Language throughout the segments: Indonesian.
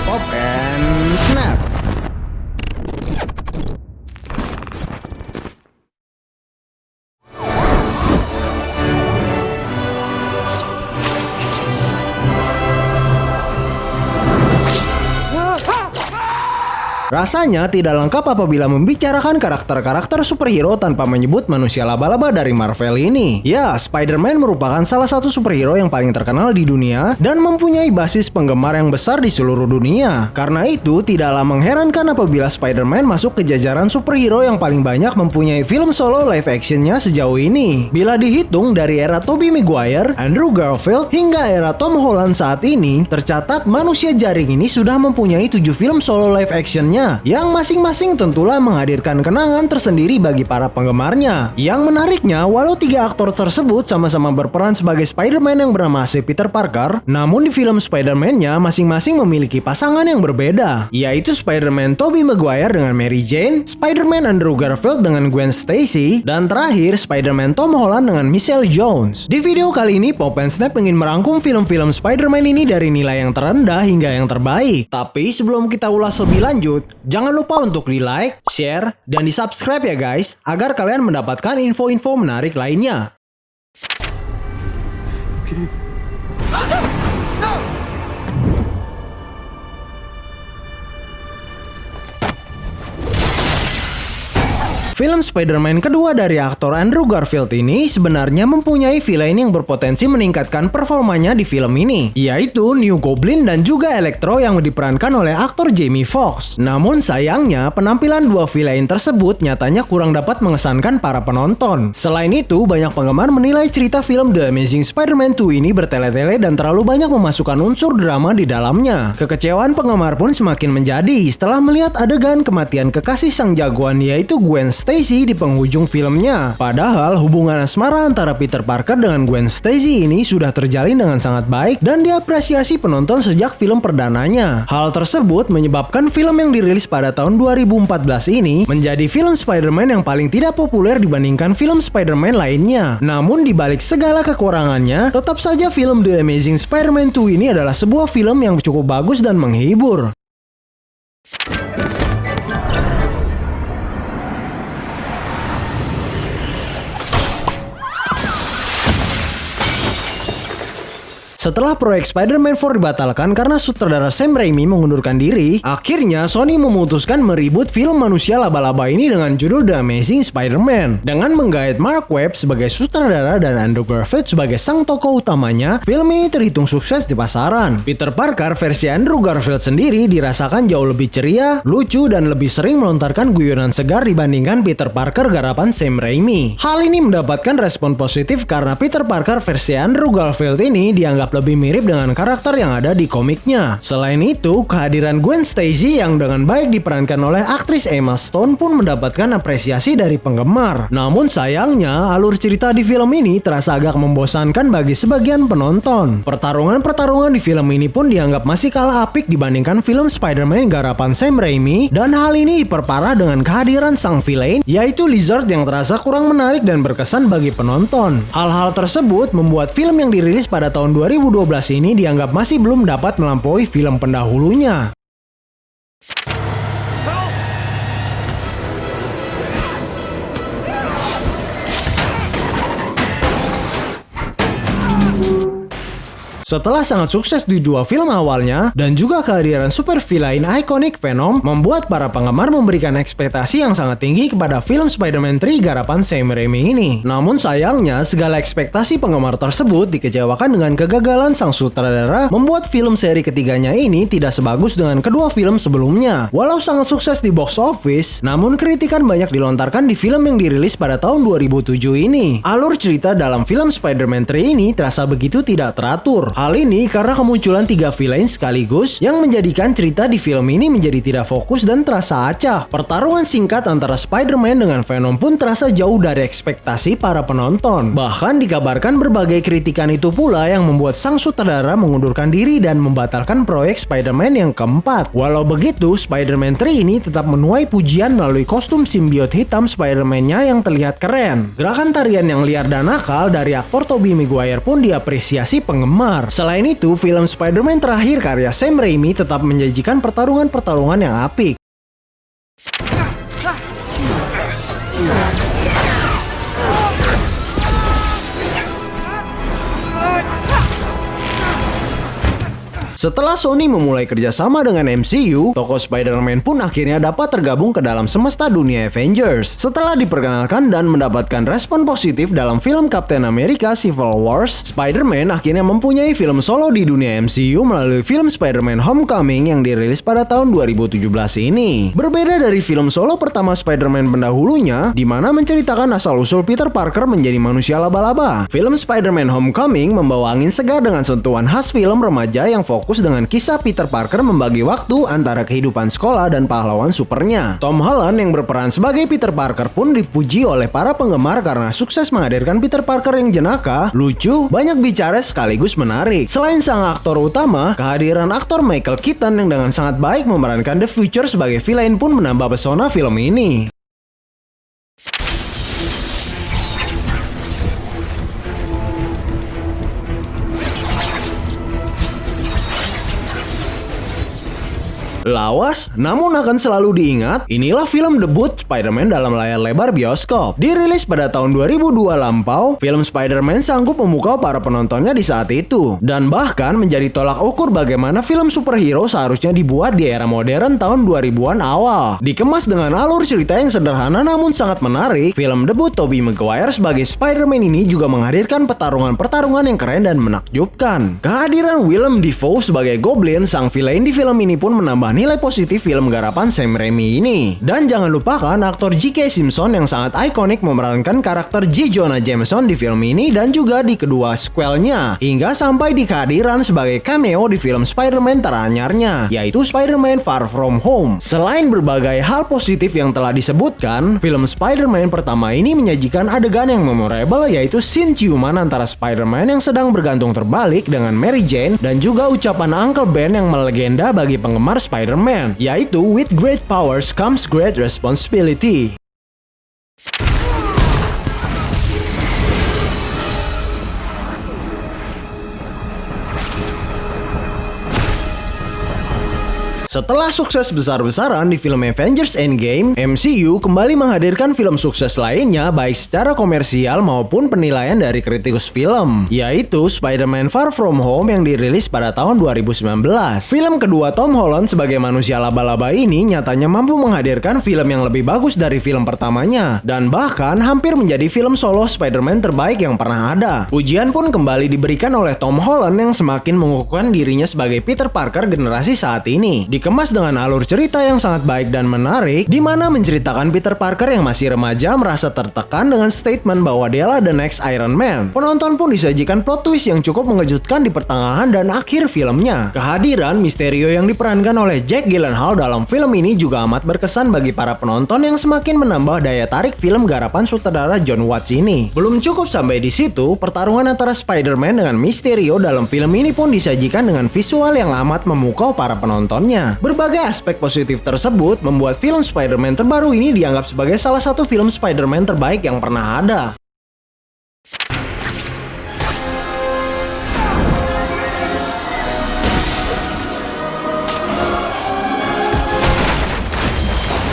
Pop and Snap. Rasanya tidak lengkap apabila membicarakan karakter-karakter superhero tanpa menyebut manusia laba-laba dari Marvel ini. Ya, Spider-Man merupakan salah satu superhero yang paling terkenal di dunia dan mempunyai basis penggemar yang besar di seluruh dunia. Karena itu, tidaklah mengherankan apabila Spider-Man masuk ke jajaran superhero yang paling banyak mempunyai film solo live actionnya sejauh ini. Bila dihitung dari era Tobey Maguire, Andrew Garfield, hingga era Tom Holland saat ini, tercatat manusia jaring ini sudah mempunyai 7 film solo live actionnya, yang masing-masing tentulah menghadirkan kenangan tersendiri bagi para penggemarnya. Yang menariknya, walau 3 aktor tersebut sama-sama berperan sebagai Spider-Man yang bernama si Peter Parker, namun di film Spider-Man-nya masing-masing memiliki pasangan yang berbeda, yaitu Spider-Man Tobey Maguire dengan Mary Jane, Spider-Man Andrew Garfield dengan Gwen Stacy, dan terakhir Spider-Man Tom Holland dengan Michelle Jones. Di video kali ini, Pop and Snap ingin merangkum film-film Spider-Man ini dari nilai yang terendah hingga yang terbaik. Tapi sebelum kita ulas lebih lanjut, jangan lupa untuk di-like, share, dan di-subscribe ya guys, agar kalian mendapatkan info-info menarik lainnya. Film Spider-Man kedua dari aktor Andrew Garfield ini sebenarnya mempunyai villain yang berpotensi meningkatkan performanya di film ini, yaitu New Goblin dan juga Electro yang diperankan oleh aktor Jamie Foxx. Namun sayangnya, penampilan dua villain tersebut nyatanya kurang dapat mengesankan para penonton. Selain itu, banyak penggemar menilai cerita film The Amazing Spider-Man 2 ini bertele-tele dan terlalu banyak memasukkan unsur drama di dalamnya. Kekecewaan penggemar pun semakin menjadi setelah melihat adegan kematian kekasih sang jagoan, yaitu Gwen Stacy di penghujung filmnya. Padahal hubungan asmara antara Peter Parker dengan Gwen Stacy ini sudah terjalin dengan sangat baik dan diapresiasi penonton sejak film perdananya. Hal tersebut menyebabkan film yang dirilis pada tahun 2014 ini menjadi film Spider-Man yang paling tidak populer dibandingkan film Spider-Man lainnya. Namun di balik segala kekurangannya, tetap saja film The Amazing Spider-Man 2 ini adalah sebuah film yang cukup bagus dan menghibur. Setelah proyek Spider-Man 4 dibatalkan karena sutradara Sam Raimi mengundurkan diri, akhirnya Sony memutuskan mereboot film manusia laba-laba ini dengan judul The Amazing Spider-Man. Dengan menggait Mark Webb sebagai sutradara dan Andrew Garfield sebagai sang tokoh utamanya, film ini terhitung sukses di pasaran. Peter Parker versi Andrew Garfield sendiri dirasakan jauh lebih ceria, lucu, dan lebih sering melontarkan guyonan segar dibandingkan Peter Parker garapan Sam Raimi. Hal ini mendapatkan respon positif karena Peter Parker versi Andrew Garfield ini dianggap lebih mirip dengan karakter yang ada di komiknya. Selain itu, kehadiran Gwen Stacy yang dengan baik diperankan oleh aktris Emma Stone pun mendapatkan apresiasi dari penggemar. Namun sayangnya, alur cerita di film ini terasa agak membosankan bagi sebagian penonton. Pertarungan-pertarungan di film ini pun dianggap masih kalah apik dibandingkan film Spider-Man garapan Sam Raimi, dan hal ini diperparah dengan kehadiran sang villain, yaitu Lizard yang terasa kurang menarik dan berkesan bagi penonton. Hal-hal tersebut membuat film yang dirilis pada tahun 2012 ini dianggap masih belum dapat melampaui film pendahulunya. Setelah sangat sukses di dua film awalnya, dan juga kehadiran super villain ikonik Venom, membuat para penggemar memberikan ekspektasi yang sangat tinggi kepada film Spider-Man 3 garapan Sam Raimi ini. Namun sayangnya, segala ekspektasi penggemar tersebut dikecewakan dengan kegagalan sang sutradara, membuat film seri ketiganya ini tidak sebagus dengan kedua film sebelumnya. Walau sangat sukses di box office, namun kritikan banyak dilontarkan di film yang dirilis pada tahun 2007 ini. Alur cerita dalam film Spider-Man 3 ini terasa begitu tidak teratur. Hal ini karena kemunculan 3 villain sekaligus yang menjadikan cerita di film ini menjadi tidak fokus dan terasa acak. Pertarungan singkat antara Spider-Man dengan Venom pun terasa jauh dari ekspektasi para penonton. Bahkan dikabarkan berbagai kritikan itu pula yang membuat sang sutradara mengundurkan diri dan membatalkan proyek Spider-Man yang keempat. Walau begitu, Spider-Man 3 ini tetap menuai pujian melalui kostum simbiot hitam Spider-Man-nya yang terlihat keren. Gerakan tarian yang liar dan nakal dari aktor Tobey Maguire pun diapresiasi penggemar. Selain itu, film Spider-Man terakhir karya Sam Raimi tetap menjanjikan pertarungan-pertarungan yang apik. Setelah Sony memulai kerjasama dengan MCU, tokoh Spider-Man pun akhirnya dapat tergabung ke dalam semesta dunia Avengers. Setelah diperkenalkan dan mendapatkan respon positif dalam film Captain America Civil Wars, Spider-Man akhirnya mempunyai film solo di dunia MCU melalui film Spider-Man Homecoming yang dirilis pada tahun 2017 ini. Berbeda dari film solo pertama Spider-Man pendahulunya, di mana menceritakan asal-usul Peter Parker menjadi manusia laba-laba. Film Spider-Man Homecoming membawa angin segar dengan sentuhan khas film remaja yang fokus dengan kisah Peter Parker membagi waktu antara kehidupan sekolah dan pahlawan supernya. Tom Holland yang berperan sebagai Peter Parker pun dipuji oleh para penggemar karena sukses menghadirkan Peter Parker yang jenaka, lucu, banyak bicara sekaligus menarik. Selain sang aktor utama, kehadiran aktor Michael Keaton yang dengan sangat baik memerankan The Future sebagai villain pun menambah pesona film ini. Lawas, namun akan selalu diingat, inilah film debut Spider-Man dalam layar lebar bioskop. Dirilis pada tahun 2002 lampau, film Spider-Man sanggup memukau para penontonnya di saat itu. Dan bahkan menjadi tolak ukur bagaimana film superhero seharusnya dibuat di era modern tahun 2000-an awal. Dikemas dengan alur cerita yang sederhana namun sangat menarik, film debut Tobey Maguire sebagai Spider-Man ini juga menghadirkan pertarungan-pertarungan yang keren dan menakjubkan. Kehadiran Willem Dafoe sebagai Goblin, sang villain di film ini pun menambah nilai positif film garapan Sam Raimi ini. Dan jangan lupakan aktor J.K. Simmons yang sangat ikonik memerankan karakter J. Jonah Jameson di film ini dan juga di kedua sequelnya, hingga sampai di kehadiran sebagai cameo di film Spider-Man teranyarnya, yaitu Spider-Man Far From Home. Selain berbagai hal positif yang telah disebutkan, film Spider-Man pertama ini menyajikan adegan yang memorable, yaitu scene ciuman antara Spider-Man yang sedang bergantung terbalik dengan Mary Jane dan juga ucapan Uncle Ben yang melegenda bagi penggemar Spider-Man, yaitu "With great powers comes great responsibility". Setelah sukses besar-besaran di film Avengers Endgame, MCU kembali menghadirkan film sukses lainnya baik secara komersial maupun penilaian dari kritikus film, yaitu Spider-Man Far From Home yang dirilis pada tahun 2019. Film kedua Tom Holland sebagai manusia laba-laba ini nyatanya mampu menghadirkan film yang lebih bagus dari film pertamanya, dan bahkan hampir menjadi film solo Spider-Man terbaik yang pernah ada. Pujian pun kembali diberikan oleh Tom Holland yang semakin mengukuhkan dirinya sebagai Peter Parker generasi saat ini. Dikemas dengan alur cerita yang sangat baik dan menarik, di mana menceritakan Peter Parker yang masih remaja merasa tertekan dengan statement bahwa dialah the next Iron Man. Penonton pun disajikan plot twist yang cukup mengejutkan di pertengahan dan akhir filmnya. Kehadiran Mysterio yang diperankan oleh Jake Gyllenhaal dalam film ini juga amat berkesan bagi para penonton yang semakin menambah daya tarik film garapan sutradara John Watts ini. Belum cukup sampai di situ, pertarungan antara Spider-Man dengan Mysterio dalam film ini pun disajikan dengan visual yang amat memukau para penontonnya. Berbagai aspek positif tersebut membuat film Spider-Man terbaru ini dianggap sebagai salah satu film Spider-Man terbaik yang pernah ada.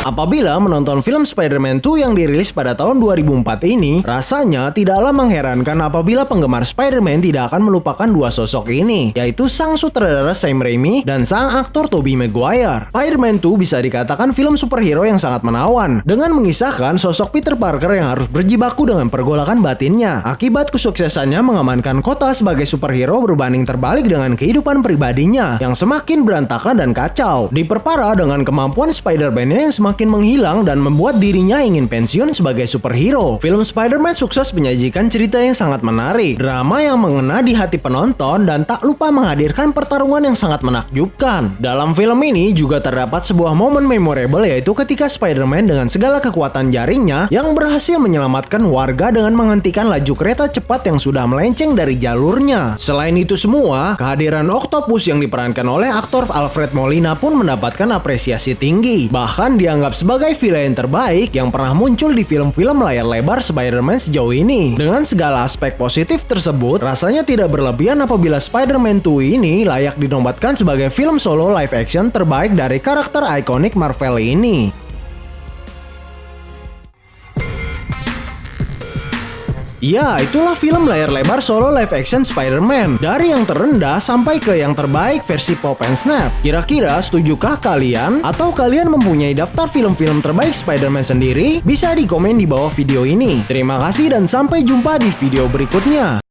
Apabila menonton film Spider-Man 2 yang dirilis pada tahun 2004 ini, rasanya tidaklah mengherankan apabila penggemar Spider-Man tidak akan melupakan dua sosok ini, yaitu sang sutradara Sam Raimi dan sang aktor Tobey Maguire. Spider-Man 2 bisa dikatakan film superhero yang sangat menawan, dengan mengisahkan sosok Peter Parker yang harus berjibaku dengan pergolakan batinnya akibat kesuksesannya mengamankan kota sebagai superhero berbanding terbalik dengan kehidupan pribadinya yang semakin berantakan dan kacau. Diperparah dengan kemampuan Spider-Man yang semakin menghilang dan membuat dirinya ingin pensiun sebagai superhero. Film Spider-Man sukses menyajikan cerita yang sangat menarik, drama yang mengena di hati penonton, dan tak lupa menghadirkan pertarungan yang sangat menakjubkan. Dalam film ini juga terdapat sebuah momen memorable, yaitu ketika Spider-Man dengan segala kekuatan jaringnya yang berhasil menyelamatkan warga dengan menghentikan laju kereta cepat yang sudah melenceng dari jalurnya. Selain itu semua, kehadiran Octopus yang diperankan oleh aktor Alfred Molina pun mendapatkan apresiasi tinggi. Bahkan dianggap dianggap sebagai villain terbaik yang pernah muncul di film-film layar lebar Spider-Man sejauh ini. Dengan segala aspek positif tersebut, rasanya tidak berlebihan apabila Spider-Man 2 ini layak dinobatkan sebagai film solo live action terbaik dari karakter ikonik Marvel ini. Ya, itulah film layar lebar solo live action Spider-Man. Dari yang terendah sampai ke yang terbaik versi Pop and Snap. Kira-kira setujukah kalian? Atau kalian mempunyai daftar film-film terbaik Spider-Man sendiri? Bisa di komen di bawah video ini. Terima kasih dan sampai jumpa di video berikutnya.